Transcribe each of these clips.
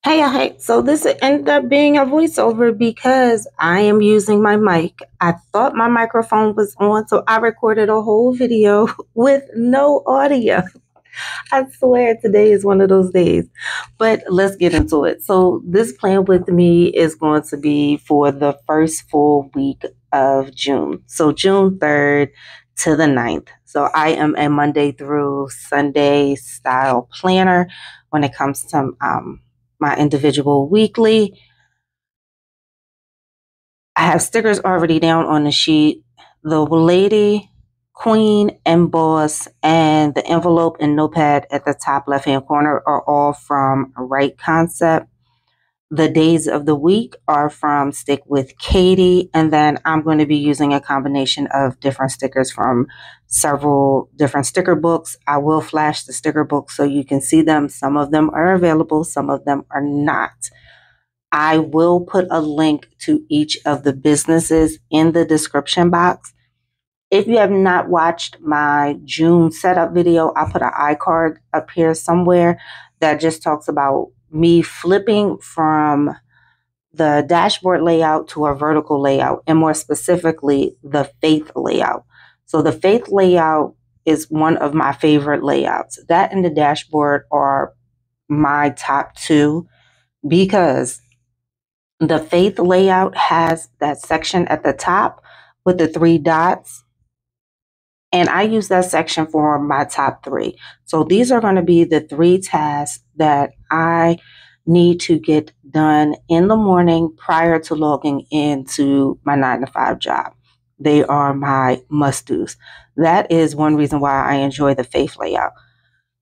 Hey, so this ended up being a voiceover because I am using my mic. I thought my microphone was on, so I recorded a whole video with no audio. I swear today is one of those days. But let's get into it. So this plan with me is going to be for the first full week of June. So June 3rd to the 9th. So I am a Monday through Sunday style planner when it comes to my individual weekly. I have stickers already down on the sheet. The lady, queen, and boss, and the envelope and notepad at the top left-hand corner are all from Wright Concept. The days of the week are from Stick with Katie, and then I'm going to be using a combination of different stickers from several different sticker books. I will flash the sticker books so you can see them. Some of them are available, some of them are not. I will put a link to each of the businesses in the description box. If you have not watched my June setup video, I'll put an iCard up here somewhere that just talks about me flipping from the dashboard layout to a vertical layout, and more specifically, the faith layout. So the faith layout is one of my favorite layouts. That and the dashboard are my top two because the faith layout has that section at the top with the three dots. And I use that section for my top three. So these are going to be the three tasks that I need to get done in the morning prior to logging into my 9-to-5 job. They are my must-dos. That is one reason why I enjoy the faith layout.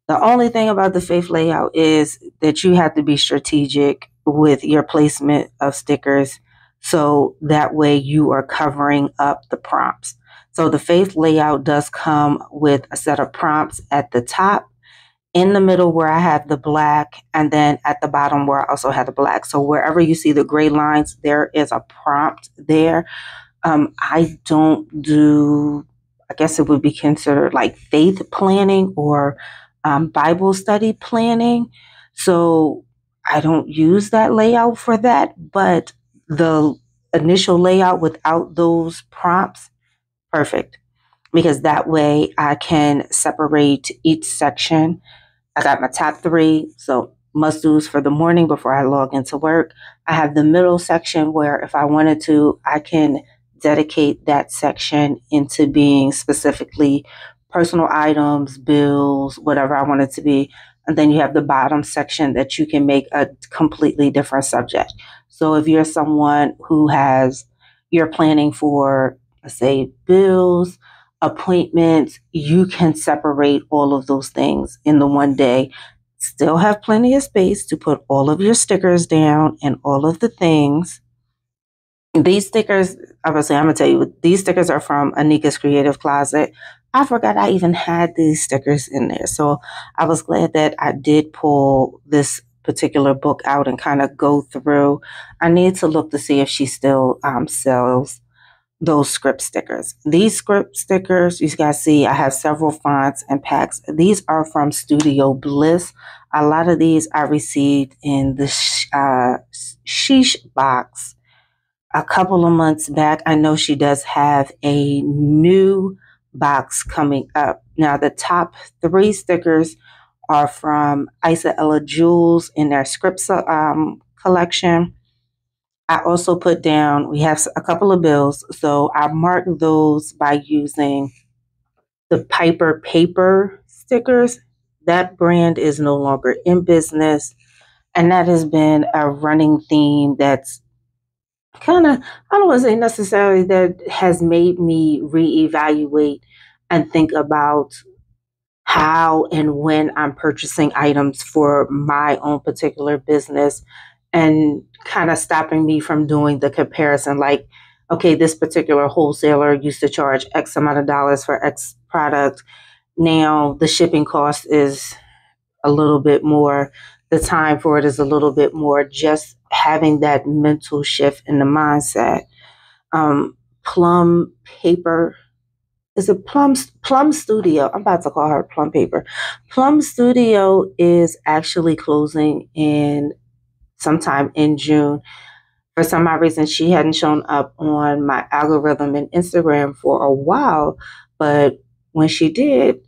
The only thing about the faith layout is that you have to be strategic with your placement of stickers so that way you are covering up the prompts. So the faith layout does come with a set of prompts at the top, in the middle where I have the black, and then at the bottom where I also have the black. So wherever you see the gray lines, there is a prompt there. I don't do, I guess it would be considered like faith planning or Bible study planning. So I don't use that layout for that, but the initial layout without those prompts, perfect, because that way I can separate each section. I got my top three, so must-dos for the morning before I log into work. I have the middle section where if I wanted to, I can dedicate that section into being specifically personal items, bills, whatever I want it to be. And then you have the bottom section that you can make a completely different subject. So if you're someone who you're planning for, let's say, bills, appointments, you can separate all of those things in the one day. Still have plenty of space to put all of your stickers down and all of the things. These stickers, obviously, I'm going to tell you, these stickers are from Anika's Creative Closet. I forgot I even had these stickers in there. So I was glad that I did pull this particular book out and kind of go through. I need to look to see if she still sells those script stickers. These script stickers, you guys see, I have several fonts and packs. These are from Studio Bliss. A lot of these I received in the Sheesh box a couple of months back. I know she does have a new box coming up. Now, the top three stickers are from Isa Ella Jules in their scripts collection. I also put down, we have a couple of bills, so I marked those by using the Piper paper stickers. That brand is no longer in business, and that has been a running theme that's kind of, I don't want to say necessarily that has made me reevaluate and think about how and when I'm purchasing items for my own particular business, and kind of stopping me from doing the comparison. Like, okay, this particular wholesaler used to charge X amount of dollars for X product. Now the shipping cost is a little bit more. The time for it is a little bit more. Just having that mental shift in the mindset. Plum paper. Is it Plum Studio? I'm about to call her Plum Paper. Plum Studio is actually closing in sometime in June. For some odd reason, she hadn't shown up on my algorithm in Instagram for a while, but when she did,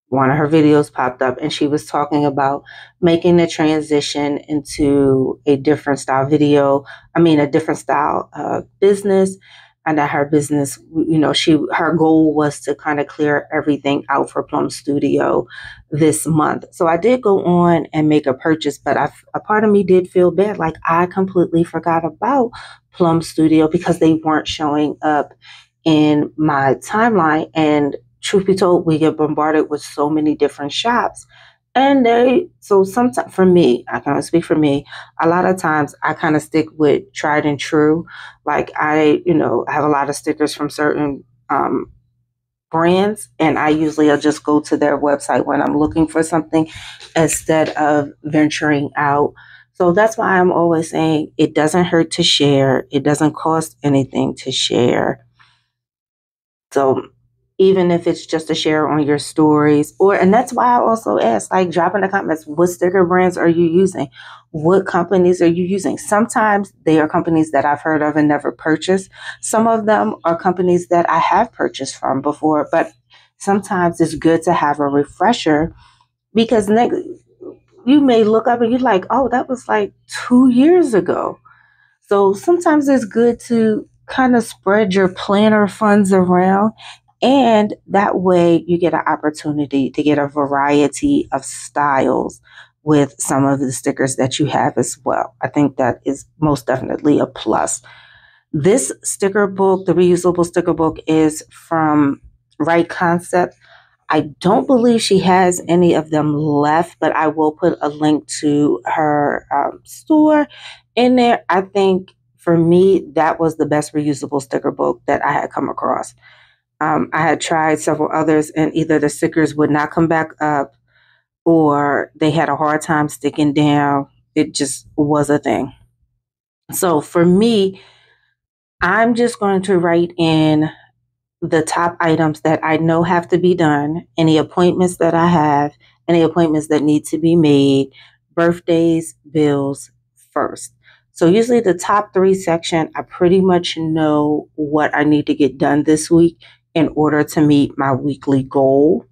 one of her videos popped up and she was talking about making the transition into a different style a different style business. And that her business, her goal was to kind of clear everything out for Plum Studio this month. So I did go on and make a purchase, but a part of me did feel bad. Like I completely forgot about Plum Studio because they weren't showing up in my timeline. And truth be told, we get bombarded with so many different shops. So sometimes for me, I can only speak for me, a lot of times I kind of stick with tried and true. Like I have a lot of stickers from certain brands, and I usually will just go to their website when I'm looking for something instead of venturing out. So that's why I'm always saying it doesn't hurt to share. It doesn't cost anything to share. So even if it's just to share on your stories, and that's why I also ask, like, drop in the comments, what sticker brands are you using? What companies are you using? Sometimes they are companies that I've heard of and never purchased. Some of them are companies that I have purchased from before, but sometimes it's good to have a refresher because you may look up and you're like, oh, that was like 2 years ago. So sometimes it's good to kind of spread your planner funds around. And that way you get an opportunity to get a variety of styles with some of the stickers that you have as well. I think that is most definitely a plus. This sticker book, the reusable sticker book, is from Wright Concept. I don't believe she has any of them left, but I will put a link to her store in there. I think for me, that was the best reusable sticker book that I had come across. I had tried several others, and either the stickers would not come back up or they had a hard time sticking down. It just was a thing. So for me, I'm just going to write in the top items that I know have to be done, any appointments that I have, any appointments that need to be made, birthdays, bills first. So usually the top 3 section, I pretty much know what I need to get done this week in order to meet my weekly goal.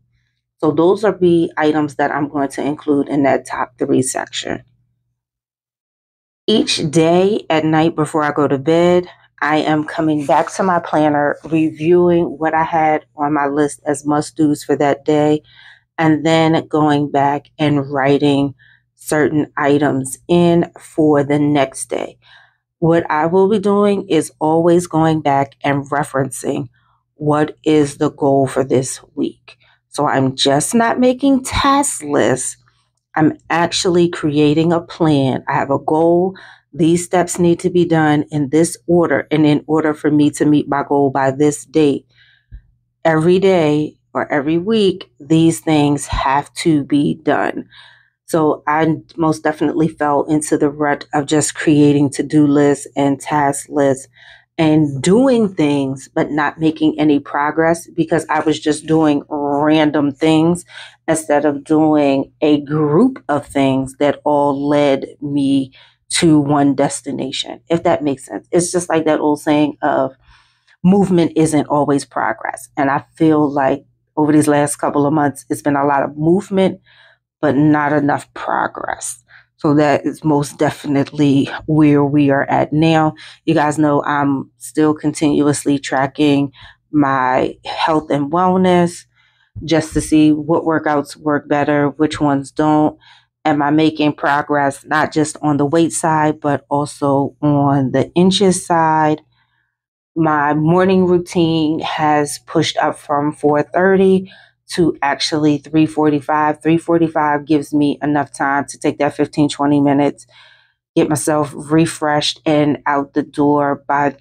So those are the items that I'm going to include in that top 3 section. Each day at night before I go to bed, I am coming back to my planner, reviewing what I had on my list as must-dos for that day, and then going back and writing certain items in for the next day. What I will be doing is always going back and referencing what is the goal for this week. So I'm just not making task lists. I'm actually creating a plan. I have a goal. These steps need to be done in this order. And in order for me to meet my goal by this date, every day or every week, these things have to be done. So I most definitely fell into the rut of just creating to-do lists and task lists and doing things, but not making any progress because I was just doing random things instead of doing a group of things that all led me to one destination, if that makes sense. It's just like that old saying of movement isn't always progress. And I feel like over these last couple of months, it's been a lot of movement, but not enough progress. So that is most definitely where we are at now. You guys know I'm still continuously tracking my health and wellness just to see what workouts work better, which ones don't. Am I making progress not just on the weight side, but also on the inches side? My morning routine has pushed up from 4:30 to actually 3:45. 3:45 gives me enough time to take that 15-20 minutes, get myself refreshed and out the door by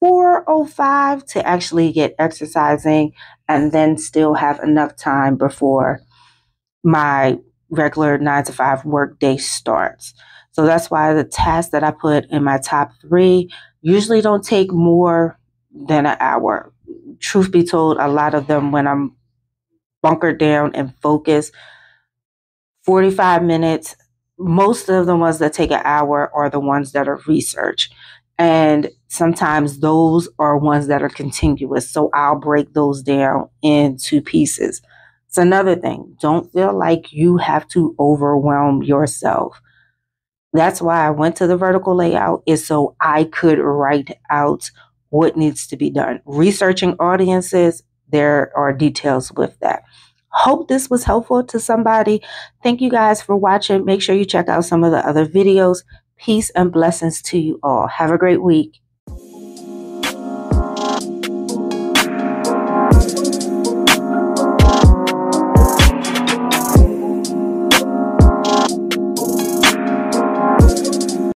4:05 to actually get exercising and then still have enough time before my regular 9 to 5 work day starts. So that's why the tasks that I put in my top 3 usually don't take more than an hour. Truth be told, a lot of them, when I'm bunkered down and focused, 45 minutes most of the ones that take an hour are the ones that are research. And sometimes those are ones that are continuous. So I'll break those down into pieces. It's another thing. Don't feel like you have to overwhelm yourself. That's why I went to the vertical layout, is so I could write out what needs to be done. Researching audiences, there are details with that. Hope this was helpful to somebody. Thank you guys for watching. Make sure you check out some of the other videos. Peace and blessings to you all. Have a great week.